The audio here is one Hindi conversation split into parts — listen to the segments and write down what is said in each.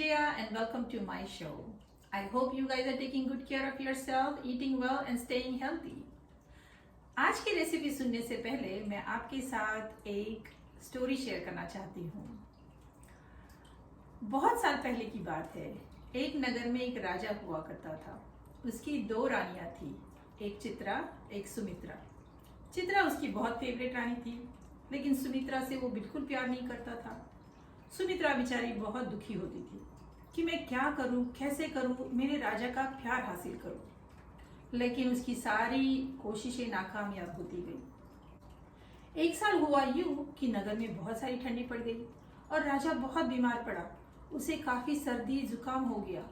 Vijaya and welcome to my show. I hope you guys are taking good care of yourself, eating well and staying healthy. आज की रेसिपी सुनने से पहले मैं आपके साथ एक स्टोरी शेयर करना चाहती हूँ। बहुत साल पहले की बात है। एक नगर में एक राजा हुआ करता था। उसकी दो रानियां थी, एक चित्रा, एक सुमित्रा। चित्रा उसकी बहुत फेवरेट रानी थी, लेकिन सुमित्रा से वो बिल्कुल प्यार नहीं करता था। सुमित्रा बेचारी बहुत दुखी होती थी कि मैं क्या करूं, कैसे करूं, मेरे राजा का प्यार हासिल करूं। लेकिन उसकी सारी कोशिशें नाकामयाब होती गई। एक साल हुआ यूं कि नगर में बहुत सारी ठंडी पड़ गई और राजा बहुत बीमार पड़ा। उसे काफी सर्दी जुकाम हो गया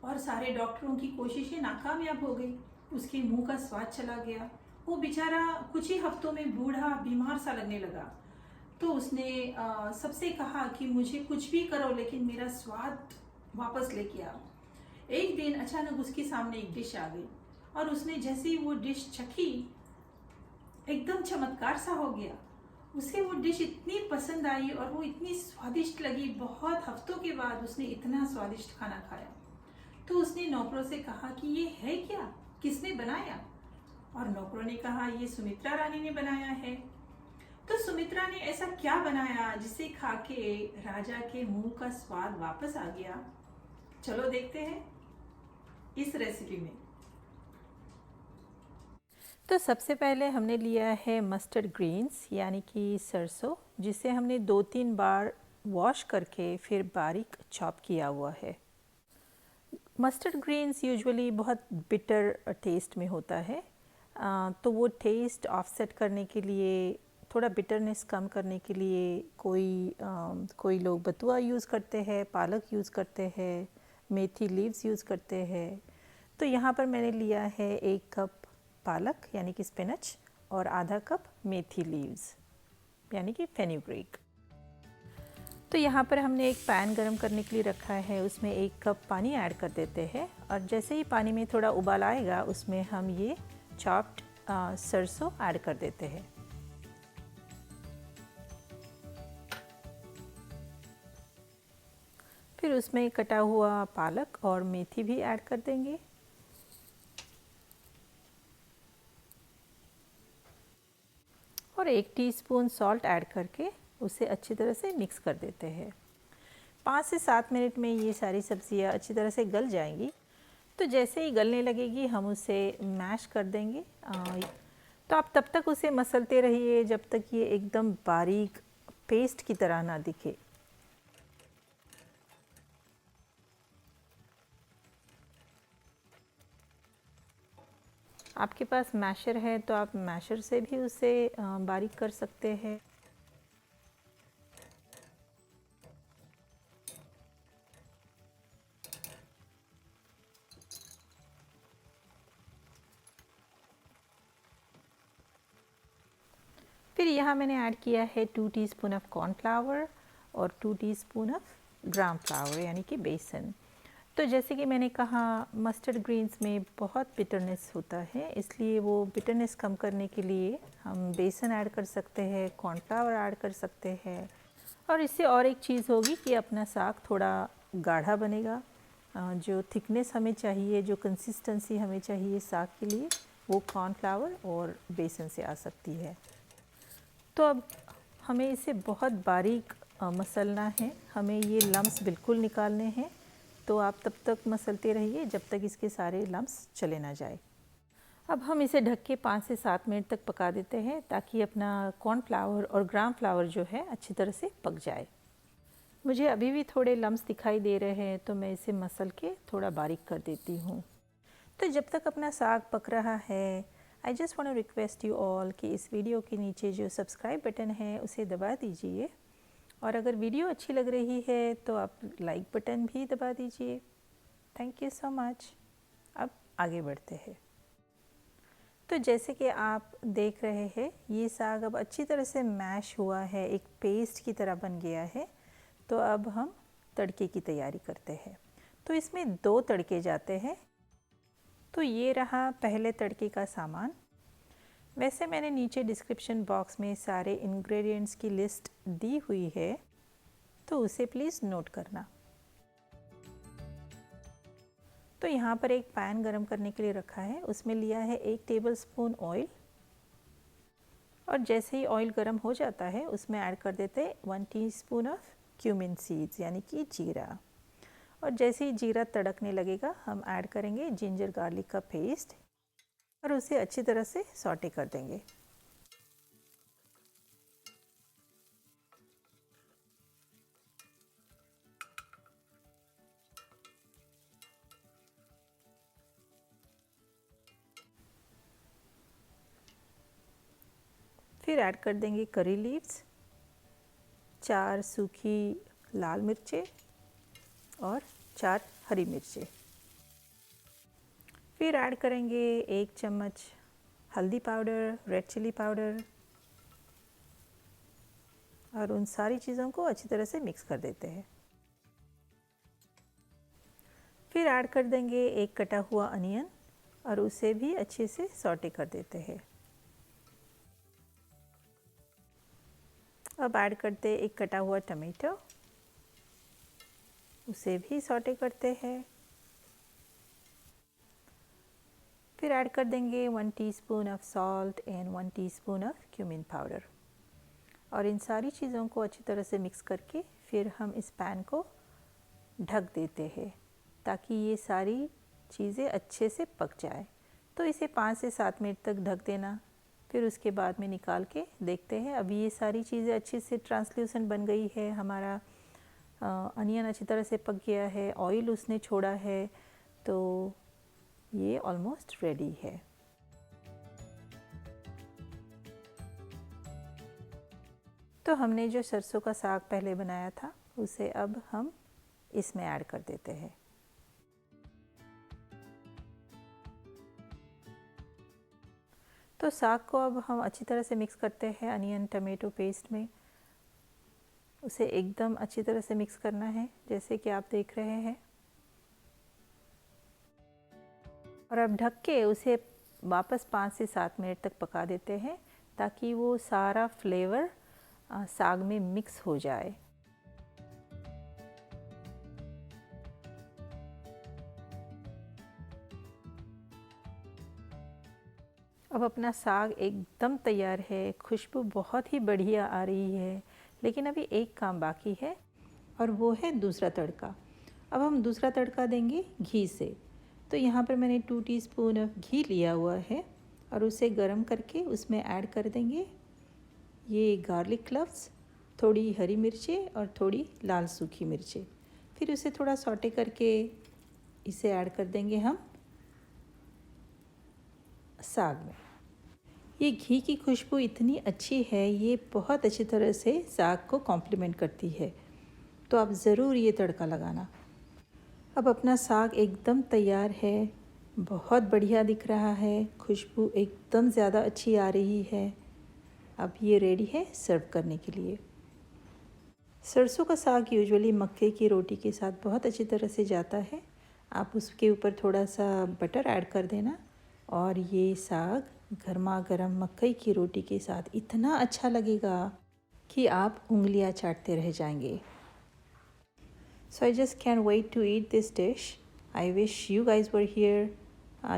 और सारे डॉक्टरों की कोशिशें नाकामयाब हो गई। उसके मुंह का स्वाद चला गया। वो बेचारा कुछ ही हफ्तों में बूढ़ा बीमार सा लगने लगा। तो उसने सबसे कहा कि मुझे कुछ भी करो, लेकिन मेरा स्वाद वापस लेके आओ। एक दिन अचानक उसके सामने एक डिश आ गई और उसने जैसे ही वो डिश चखी, एकदम चमत्कार सा हो गया। उसे वो डिश इतनी पसंद आई और वो इतनी स्वादिष्ट लगी। बहुत हफ्तों के बाद उसने इतना स्वादिष्ट खाना खाया। तो उसने नौकरों से कहा कि ये है क्या, किसने बनाया? और नौकरों ने कहा ये सुमित्रा रानी ने बनाया है। तो सुमित्रा ने ऐसा क्या बनाया जिसे खा के राजा के मुंह का स्वाद वापस आ गया? चलो देखते हैं इस रेसिपी में। तो सबसे पहले हमने लिया है मस्टर्ड ग्रीन्स यानी कि सरसों, जिसे हमने 2-3 बार वॉश करके फिर बारीक चॉप किया हुआ है। मस्टर्ड ग्रीन्स यूजुअली बहुत बिटर टेस्ट में होता है, तो वो टेस्ट ऑफसेट करने के लिए, थोड़ा बिटरनेस कम करने के लिए कोई लोग बथुआ यूज़ करते हैं, पालक यूज़ करते हैं, मेथी लीव्स यूज़ करते हैं। तो यहाँ पर मैंने लिया है 1 कप पालक यानी कि स्पिनच और आधा कप मेथी लीव्स यानी कि फेनुग्रीक। तो यहाँ पर हमने एक पैन गरम करने के लिए रखा है, उसमें 1 कप पानी ऐड कर देते हैं और जैसे ही पानी में थोड़ा उबाल आएगा उसमें हम ये चॉप्ड सरसों ऐड कर देते हैं। फिर उसमें कटा हुआ पालक और मेथी भी ऐड कर देंगे। और 1 टीस्पून सॉल्ट ऐड करके उसे अच्छी तरह से मिक्स कर देते हैं। 5 से 7 मिनट में ये सारी सब्जियां अच्छी तरह से गल जाएंगी। तो जैसे ही गलने लगेगी हम उसे मैश कर देंगे। तो आप तब तक उसे मसलते रहिए जब तक ये एकदम बारीक पेस्ट की तरह ना दिखे। आपके पास मैशर है तो आप मैशर से भी उसे बारीक कर सकते हैं। फिर यहाँ मैंने ऐड किया है 2 टीस्पून ऑफ कॉर्नफ्लावर और 2 टीस्पून ऑफ ग्राम फ्लावर यानी कि बेसन। तो जैसे कि मैंने कहा, मस्टर्ड ग्रीन्स में बहुत बिटरनेस होता है, इसलिए वो बिटरनेस कम करने के लिए हम बेसन ऐड कर सकते हैं, कॉर्नफ्लावर ऐड कर सकते हैं। और इससे और एक चीज़ होगी कि अपना साग थोड़ा गाढ़ा बनेगा। जो थिकनेस हमें चाहिए, जो कंसिस्टेंसी हमें चाहिए साग के लिए, वो कॉर्नफ्लावर और बेसन से आ सकती है। तो अब हमें इसे बहुत बारीक मसलना है, हमें ये लम्स बिल्कुल निकालने हैं। तो आप तब तक मसलते रहिए जब तक इसके सारे लम्स चले ना जाए। अब हम इसे ढक के 5 से 7 मिनट तक पका देते हैं ताकि अपना कॉर्नफ्लावर और ग्राम फ्लावर जो है अच्छी तरह से पक जाए। मुझे अभी भी थोड़े लम्स दिखाई दे रहे हैं, तो मैं इसे मसल के थोड़ा बारीक कर देती हूँ। तो जब तक अपना साग पक रहा है, I just want to request you all कि इस वीडियो के नीचे जो सब्सक्राइब बटन है उसे दबा दीजिए, और अगर वीडियो अच्छी लग रही है तो आप लाइक बटन भी दबा दीजिए। Thank you so much. अब आगे बढ़ते हैं। तो जैसे कि आप देख रहे हैं, ये साग अब अच्छी तरह से मैश हुआ है, एक पेस्ट की तरह बन गया है। तो अब हम तड़के की तैयारी करते हैं। तो इसमें 2 तड़के जाते हैं। तो ये रहा पहले तड़के का सामान। वैसे मैंने नीचे डिस्क्रिप्शन बॉक्स में सारे इंग्रेडिएंट्स की लिस्ट दी हुई है, तो उसे प्लीज़ नोट करना। तो यहाँ पर एक पैन गरम करने के लिए रखा है, उसमें लिया है 1 टेबलस्पून ऑयल और जैसे ही ऑयल गरम हो जाता है उसमें ऐड कर देते हैं 1 टीस्पून ऑफ क्यूमिन सीड्स यानी कि जीरा। और जैसे ही जीरा तड़कने लगेगा हम ऐड करेंगे जिंजर गार्लिक का पेस्ट और उसे अच्छी तरह से सॉटे कर देंगे। फिर ऐड कर देंगे करी लीव्स, 4 सूखी लाल मिर्चें और 4 हरी मिर्चें। फिर ऐड करेंगे 1 चम्मच हल्दी पाउडर, रेड चिली पाउडर और उन सारी चीज़ों को अच्छी तरह से मिक्स कर देते हैं। फिर ऐड कर देंगे 1 कटा हुआ अनियन और उसे भी अच्छे से सॉटे कर देते हैं। अब ऐड करते हैं 1 कटा हुआ टमाटो, उसे भी सॉटे करते हैं। फिर ऐड कर देंगे 1 teaspoon of salt and 1 teaspoon of cumin powder और इन सारी चीज़ों को अच्छी तरह से मिक्स करके फिर हम इस पैन को ढक देते हैं ताकि ये सारी चीज़ें अच्छे से पक जाए। तो इसे 5 से 7 मिनट तक ढक देना। फिर उसके बाद में निकाल के देखते हैं। अभी ये सारी चीज़ें अच्छे से ट्रांसल्यूसेंट बन गई है, हमारा अनियन अच्छी तरह से पक गया है, ऑयल उसने छोड़ा है, तो ये ऑलमोस्ट रेडी है। तो हमने जो सरसों का साग पहले बनाया था उसे अब हम इसमें ऐड कर देते हैं। तो साग को अब हम अच्छी तरह से मिक्स करते हैं अनियन टमेटो पेस्ट में। उसे एकदम अच्छी तरह से मिक्स करना है जैसे कि आप देख रहे हैं। और अब ढक के उसे वापस 5 से 7 मिनट तक पका देते हैं ताकि वो सारा फ्लेवर साग में मिक्स हो जाए। अब अपना साग एकदम तैयार है, खुशबू बहुत ही बढ़िया आ रही है। लेकिन अभी एक काम बाकी है और वो है दूसरा तड़का। अब हम दूसरा तड़का देंगे घी से। तो यहाँ पर मैंने 2 टीस्पून ऑफ घी लिया हुआ है और उसे गरम करके उसमें ऐड कर देंगे ये गार्लिक क्लव्स, थोड़ी हरी मिर्चें और थोड़ी लाल सूखी मिर्चें। फिर उसे थोड़ा सॉटे करके इसे ऐड कर देंगे हम साग में। ये घी की खुशबू इतनी अच्छी है, ये बहुत अच्छी तरह से साग को कॉम्प्लीमेंट करती है, तो आप ज़रूर ये तड़का लगाना। अब अपना साग एकदम तैयार है, बहुत बढ़िया दिख रहा है, खुशबू एकदम ज़्यादा अच्छी आ रही है। अब ये रेडी है सर्व करने के लिए। सरसों का साग यूजुअली मक्के की रोटी के साथ बहुत अच्छी तरह से जाता है। आप उसके ऊपर थोड़ा सा बटर ऐड कर देना और ये साग गर्मा गर्म मकई की रोटी के साथ इतना अच्छा लगेगा कि आप उंगलियां चाटते रह जाएंगे। So I just can't wait to eat this dish. I wish you guys were here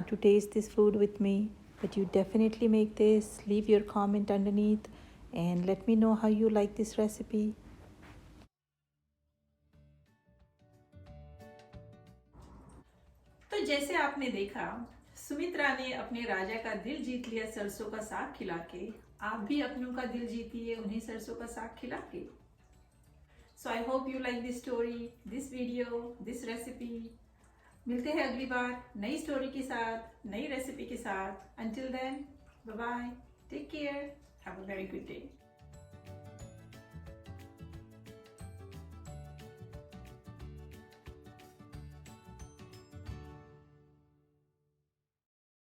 to taste this food with me. But you definitely make this. Leave your comment underneath and let me know how you like this recipe. तो जैसे आपने देखा, सुमित्रा ने अपने राजा का दिल जीत लिया सरसों का साग खिला के। आप भी अपनों का दिल जीतिए उन्हें सरसों का साग खिला के। So I hope you like this story, this video, this recipe. मिलते हैं अगली बार नई स्टोरी के साथ, नई रेसिपी के साथ। Until then, bye bye, take care, have a very good day.